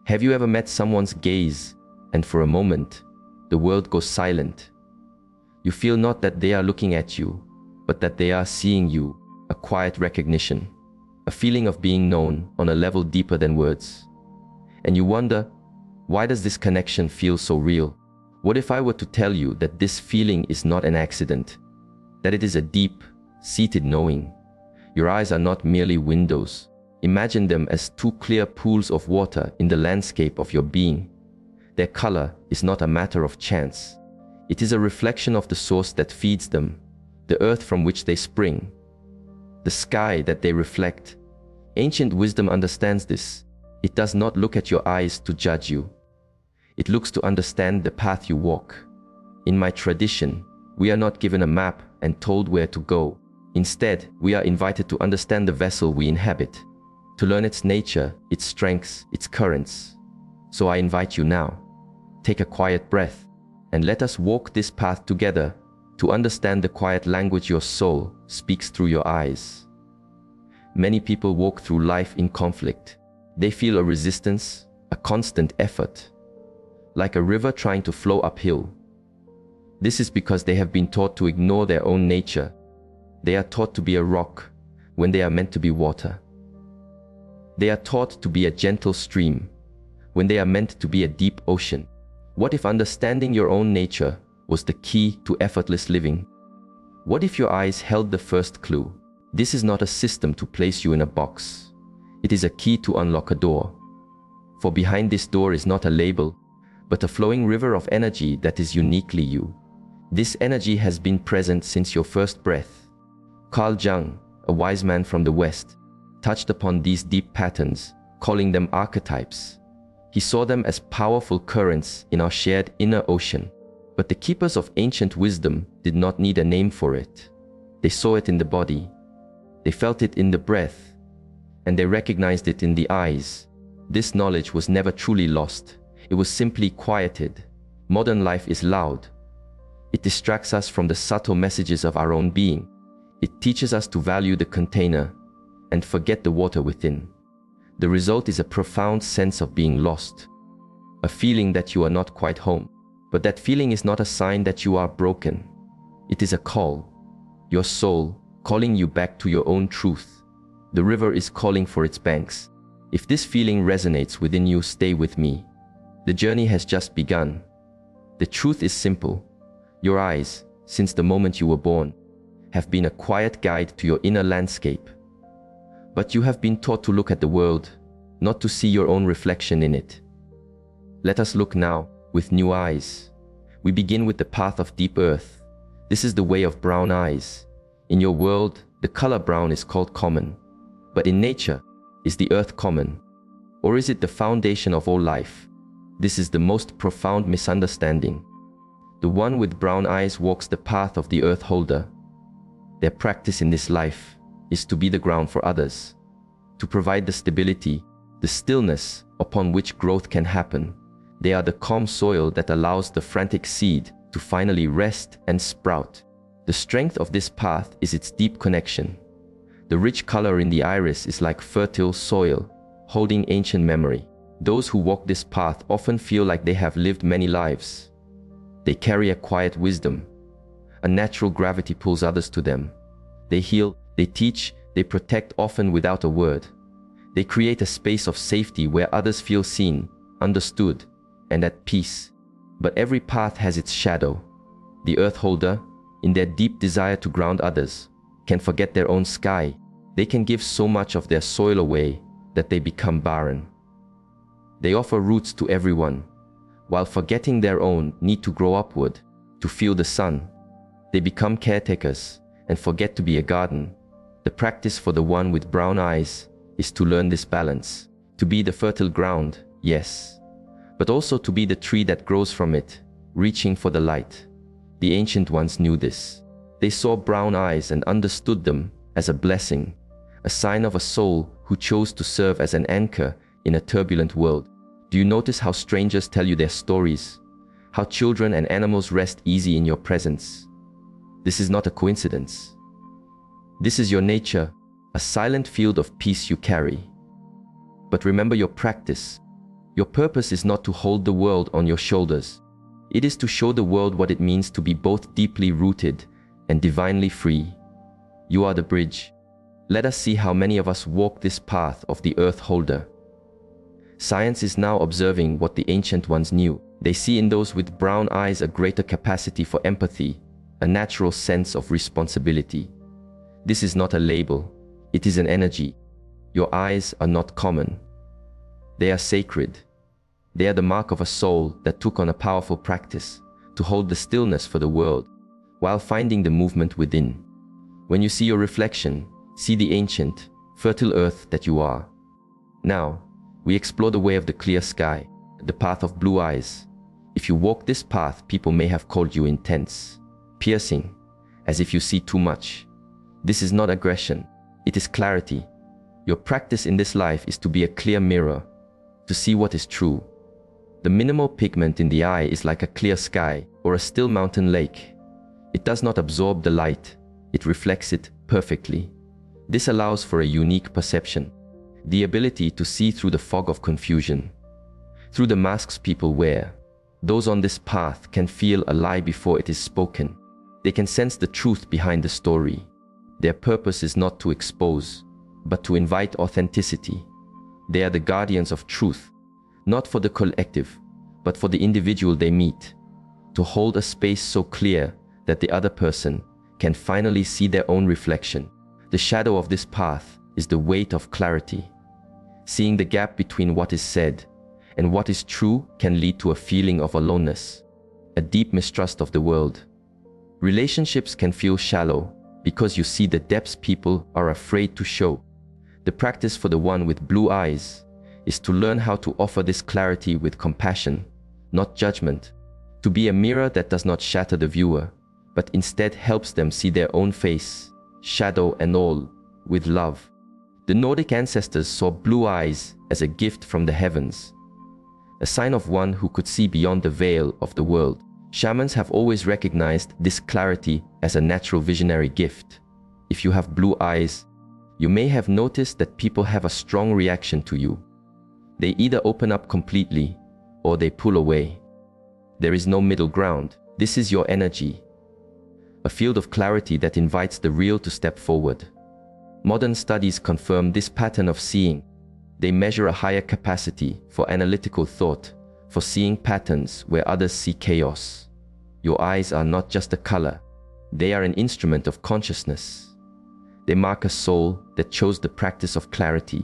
Have you ever met someone's gaze, and for a moment, the world goes silent? You feel not that they are looking at you, but that they are seeing you, a quiet recognition, a feeling of being known on a level deeper than words. And you wonder, why does this connection feel so real? What if I were to tell you that this feeling is not an accident, that it is a deep, seated knowing? Your eyes are not merely windows. Imagine them as two clear pools of water in the landscape of your being. Their color is not a matter of chance. It is a reflection of the source that feeds them, the earth from which they spring, the sky that they reflect. Ancient wisdom understands this. It does not look at your eyes to judge you. It looks to understand the path you walk. In my tradition, we are not given a map and told where to go. Instead, we are invited to understand the vessel we inhabit, to learn its nature, its strengths, its currents. So I invite you now, take a quiet breath, and let us walk this path together to understand the quiet language your soul speaks through your eyes. Many people walk through life in conflict. They feel a resistance, a constant effort, like a river trying to flow uphill. This is because they have been taught to ignore their own nature. They are taught to be a rock when they are meant to be water. They are taught to be a gentle stream when they are meant to be a deep ocean. What if understanding your own nature was the key to effortless living? What if your eyes held the first clue? This is not a system to place you in a box. It is a key to unlock a door. For behind this door is not a label, but a flowing river of energy that is uniquely you. This energy has been present since your first breath. Carl Jung, a wise man from the West, touched upon these deep patterns, calling them archetypes. He saw them as powerful currents in our shared inner ocean. But the keepers of ancient wisdom did not need a name for it. They saw it in the body. They felt it in the breath. And they recognized it in the eyes. This knowledge was never truly lost. It was simply quieted. Modern life is loud. It distracts us from the subtle messages of our own being. It teaches us to value the container and forget the water within. The result is a profound sense of being lost, a feeling that you are not quite home. But that feeling is not a sign that you are broken. It is a call, your soul calling you back to your own truth. The river is calling for its banks. If this feeling resonates within you, stay with me. The journey has just begun. The truth is simple. Your eyes, since the moment you were born, have been a quiet guide to your inner landscape. But you have been taught to look at the world, not to see your own reflection in it. Let us look now with new eyes. We begin with the path of deep earth. This is the way of brown eyes. In your world, the color brown is called common. But in nature, is the earth common? Or is it the foundation of all life? This is the most profound misunderstanding. The one with brown eyes walks the path of the earth holder. Their practice in this life is to be the ground for others, to provide the stability, the stillness upon which growth can happen. They are the calm soil that allows the frantic seed to finally rest and sprout. The strength of this path is its deep connection. The rich color in the iris is like fertile soil, holding ancient memory. Those who walk this path often feel like they have lived many lives. They carry a quiet wisdom. A natural gravity pulls others to them. They heal, they teach, they protect, often without a word. They create a space of safety where others feel seen, understood, and at peace. But every path has its shadow. The earth holder, in their deep desire to ground others, can forget their own sky. They can give so much of their soil away that they become barren. They offer roots to everyone, while forgetting their own need to grow upward, to feel the sun. They become caretakers and forget to be a garden. The practice for the one with brown eyes is to learn this balance, to be the fertile ground, yes, but also to be the tree that grows from it, reaching for the light. The ancient ones knew this. They saw brown eyes and understood them as a blessing, a sign of a soul who chose to serve as an anchor in a turbulent world. Do you notice how strangers tell you their stories? How children and animals rest easy in your presence? This is not a coincidence. This is your nature, a silent field of peace you carry. But remember your practice. Your purpose is not to hold the world on your shoulders. It is to show the world what it means to be both deeply rooted and divinely free. You are the bridge. Let us see how many of us walk this path of the earth holder. Science is now observing what the ancient ones knew. They see in those with brown eyes a greater capacity for empathy, a natural sense of responsibility. This is not a label. It is an energy. Your eyes are not common. They are sacred. They are the mark of a soul that took on a powerful practice to hold the stillness for the world while finding the movement within. When you see your reflection, see the ancient, fertile earth that you are. Now, we explore the way of the clear sky, the path of blue eyes. If you walk this path, people may have called you intense, piercing, as if you see too much. This is not aggression. It is clarity. Your practice in this life is to be a clear mirror, to see what is true. The minimal pigment in the eye is like a clear sky or a still mountain lake. It does not absorb the light. It reflects it perfectly. This allows for a unique perception, the ability to see through the fog of confusion, through the masks people wear. Those on this path can feel a lie before it is spoken. They can sense the truth behind the story. Their purpose is not to expose, but to invite authenticity. They are the guardians of truth, not for the collective, but for the individual they meet, to hold a space so clear that the other person can finally see their own reflection. The shadow of this path is the weight of clarity. Seeing the gap between what is said and what is true can lead to a feeling of aloneness, a deep mistrust of the world. Relationships can feel shallow because you see the depths people are afraid to show. The practice for the one with blue eyes is to learn how to offer this clarity with compassion, not judgment, to be a mirror that does not shatter the viewer, but instead helps them see their own face, shadow and all, with love. The Nordic ancestors saw blue eyes as a gift from the heavens, a sign of one who could see beyond the veil of the world. Shamans have always recognized this clarity as a natural visionary gift. If you have blue eyes, you may have noticed that people have a strong reaction to you. They either open up completely or they pull away. There is no middle ground. This is your energy, a field of clarity that invites the real to step forward. Modern studies confirm this pattern of seeing. They measure a higher capacity for analytical thought, for seeing patterns where others see chaos. Your eyes are not just a color. They are an instrument of consciousness. They mark a soul that chose the practice of clarity.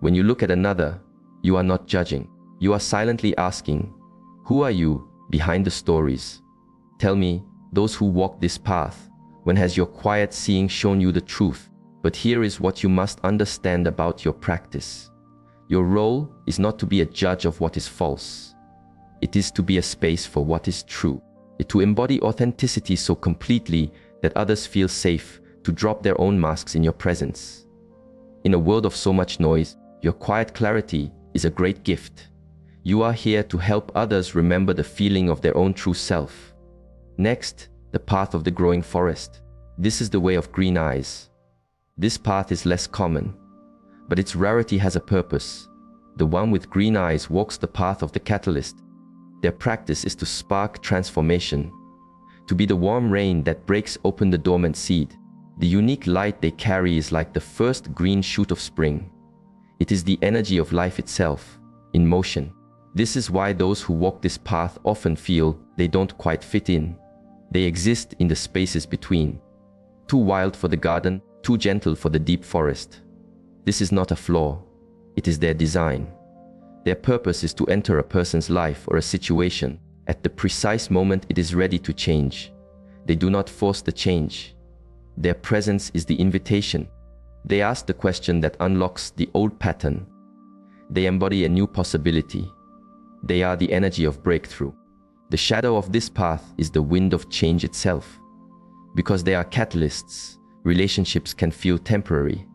When you look at another, you are not judging. You are silently asking, who are you behind the stories? Tell me, those who walk this path, when has your quiet seeing shown you the truth? But here is what you must understand about your practice. Your role is not to be a judge of what is false. It is to be a space for what is true. To embody authenticity so completely that others feel safe to drop their own masks in your presence. In a world of so much noise, your quiet clarity is a great gift. You are here to help others remember the feeling of their own true self. Next, the path of the growing forest. This is the way of green eyes. This path is less common, but its rarity has a purpose. The one with green eyes walks the path of the catalyst. Their practice is to spark transformation, to be the warm rain that breaks open the dormant seed. The unique light they carry is like the first green shoot of spring. It is the energy of life itself, in motion. This is why those who walk this path often feel they don't quite fit in. They exist in the spaces between. Too wild for the garden, too gentle for the deep forest. This is not a flaw. It is their design. Their purpose is to enter a person's life or a situation at the precise moment it is ready to change. They do not force the change. Their presence is the invitation. They ask the question that unlocks the old pattern. They embody a new possibility. They are the energy of breakthrough. The shadow of this path is the wind of change itself. Because they are catalysts, relationships can feel temporary.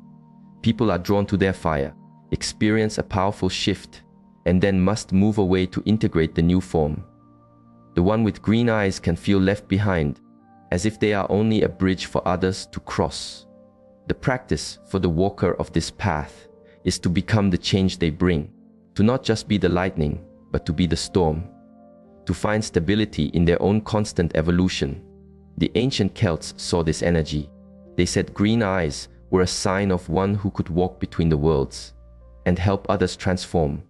People are drawn to their fire, experience a powerful shift, and then must move away to integrate the new form. The one with green eyes can feel left behind, as if they are only a bridge for others to cross. The practice for the walker of this path is to become the change they bring, to not just be the lightning, but to be the storm, to find stability in their own constant evolution. The ancient Celts saw this energy. They said green eyes were a sign of one who could walk between the worlds and help others transform.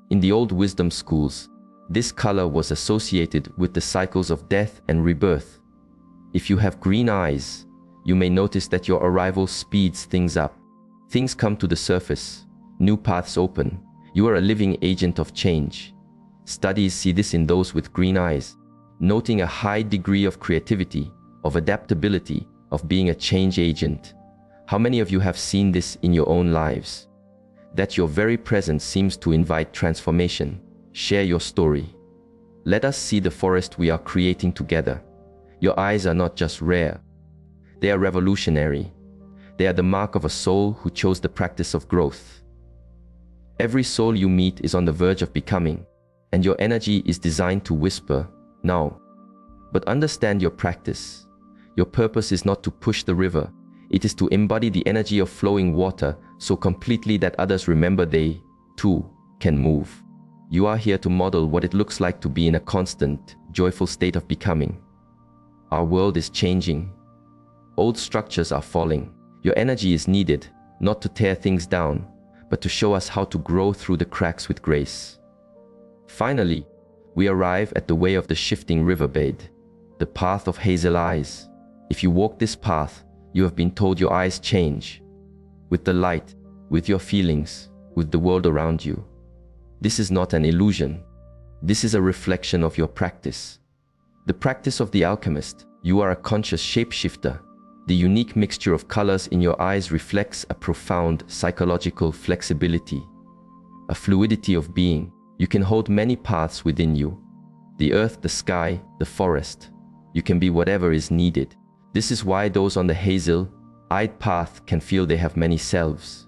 In the old wisdom schools, this color was associated with the cycles of death and rebirth. If you have green eyes, you may notice that your arrival speeds things up. Things come to the surface, new paths open. You are a living agent of change. Studies see this in those with green eyes, noting a high degree of creativity, of adaptability, of being a change agent. How many of you have seen this in your own lives? That your very presence seems to invite transformation. Share your story. Let us see the forest we are creating together. Your eyes are not just rare. They are revolutionary. They are the mark of a soul who chose the practice of growth. Every soul you meet is on the verge of becoming, and your energy is designed to whisper, now. But understand your practice. Your purpose is not to push the river. It is to embody the energy of flowing water so completely that others remember they, too, can move. You are here to model what it looks like to be in a constant, joyful state of becoming. Our world is changing. Old structures are falling. Your energy is needed, not to tear things down, but to show us how to grow through the cracks with grace. Finally, we arrive at the way of the shifting riverbed, the path of hazel eyes. If you walk this path, you have been told your eyes change. With the light, with your feelings, with the world around you. This is not an illusion. This is a reflection of your practice. The practice of the alchemist. You are a conscious shapeshifter. The unique mixture of colors in your eyes reflects a profound psychological flexibility, a fluidity of being. You can hold many paths within you. The earth, the sky, the forest. You can be whatever is needed. This is why those on the hazel-eyed path can feel they have many selves.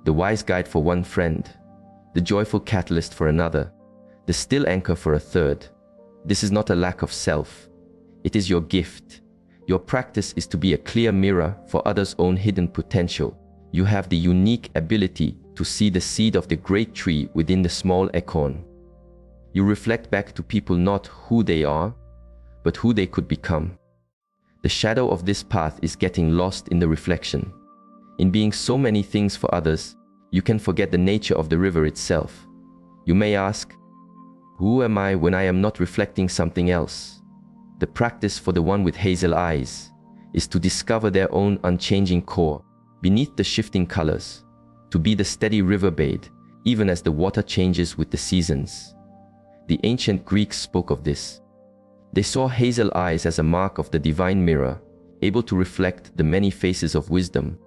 The wise guide for one friend, the joyful catalyst for another, the still anchor for a third. This is not a lack of self. It is your gift. Your practice is to be a clear mirror for others' own hidden potential. You have the unique ability to see the seed of the great tree within the small acorn. You reflect back to people not who they are, but who they could become. The shadow of this path is getting lost in the reflection. In being so many things for others, you can forget the nature of the river itself. You may ask, who am I when I am not reflecting something else? The practice for the one with hazel eyes is to discover their own unchanging core beneath the shifting colors, to be the steady riverbed even as the water changes with the seasons. The ancient Greeks spoke of this. They saw hazel eyes as a mark of the divine mirror, able to reflect the many faces of wisdom.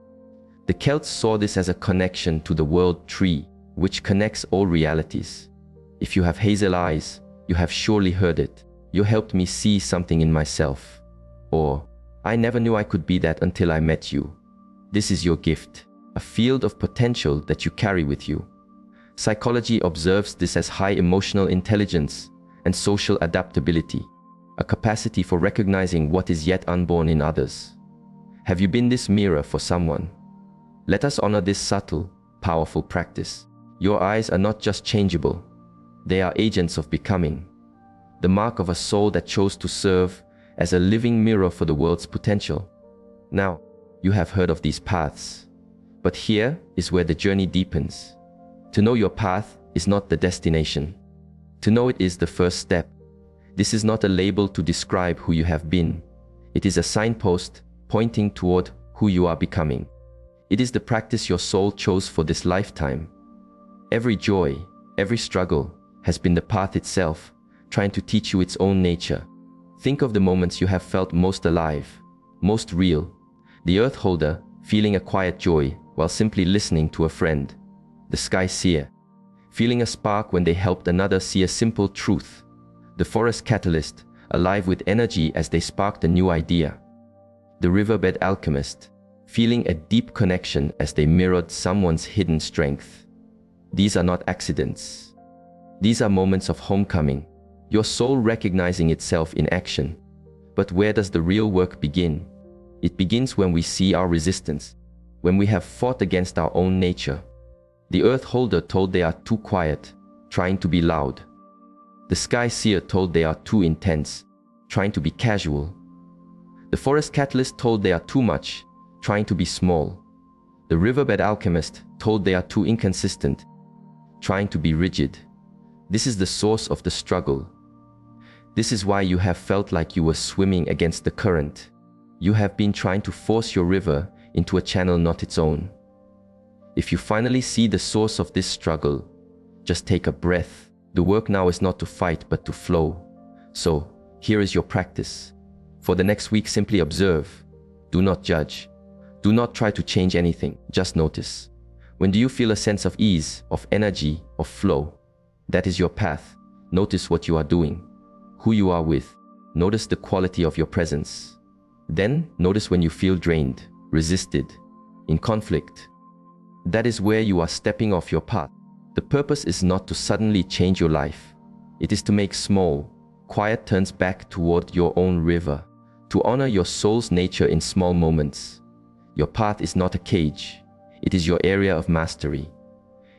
The Celts saw this as a connection to the world tree, which connects all realities. If you have hazel eyes, you have surely heard it. You helped me see something in myself. Or, I never knew I could be that until I met you. This is your gift, a field of potential that you carry with you. Psychology observes this as high emotional intelligence and social adaptability, a capacity for recognizing what is yet unborn in others. Have you been this mirror for someone? Let us honor this subtle, powerful practice. Your eyes are not just changeable. They are agents of becoming. The mark of a soul that chose to serve as a living mirror for the world's potential. Now, you have heard of these paths, but here is where the journey deepens. To know your path is not the destination. To know it is the first step. This is not a label to describe who you have been. It is a signpost pointing toward who you are becoming. It is the practice your soul chose for this lifetime. Every joy, every struggle has been the path itself, trying to teach you its own nature. Think of the moments you have felt most alive, most real. The earth holder feeling a quiet joy while simply listening to a friend. The sky seer feeling a spark when they helped another see a simple truth. The forest catalyst alive with energy as they sparked a new idea. The riverbed alchemist feeling a deep connection as they mirrored someone's hidden strength. These are not accidents. These are moments of homecoming. Your soul recognizing itself in action. But where does the real work begin? It begins when we see our resistance, when we have fought against our own nature. The earth holder told they are too quiet, trying to be loud. The sky seer told they are too intense, trying to be casual. The forest catalyst told they are too much, trying to be small. The riverbed alchemist told they are too inconsistent, trying to be rigid. This is the source of the struggle. This is why you have felt like you were swimming against the current. You have been trying to force your river into a channel not its own. If you finally see the source of this struggle, just take a breath. The work now is not to fight but to flow. So, here is your practice. For the next week, simply observe. Do not judge. Do not try to change anything. Just notice. When do you feel a sense of ease, of energy, of flow? That is your path. Notice what you are doing, who you are with. Notice the quality of your presence. Then, notice when you feel drained, resisted, in conflict. That is where you are stepping off your path. The purpose is not to suddenly change your life. It is to make small, quiet turns back toward your own river, to honor your soul's nature in small moments. Your path is not a cage. It is your area of mastery.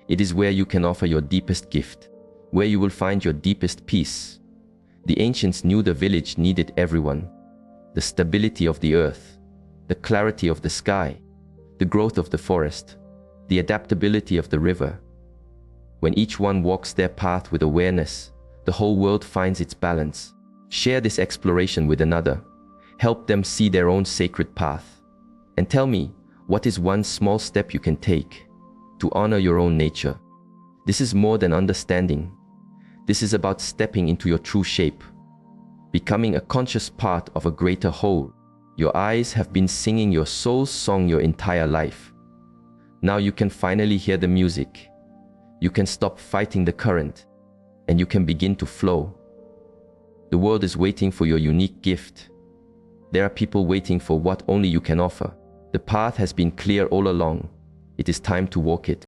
It is where you can offer your deepest gift, where you will find your deepest peace. The ancients knew the village needed everyone. The stability of the earth, the clarity of the sky, the growth of the forest, the adaptability of the river. When each one walks their path with awareness, the whole world finds its balance. Share this exploration with another. Help them see their own sacred path. And tell me, what is one small step you can take to honor your own nature? This is more than understanding. This is about stepping into your true shape, becoming a conscious part of a greater whole. Your eyes have been singing your soul's song your entire life. Now you can finally hear the music. You can stop fighting the current, and you can begin to flow. The world is waiting for your unique gift. There are people waiting for what only you can offer. The path has been clear all along. It is time to walk it.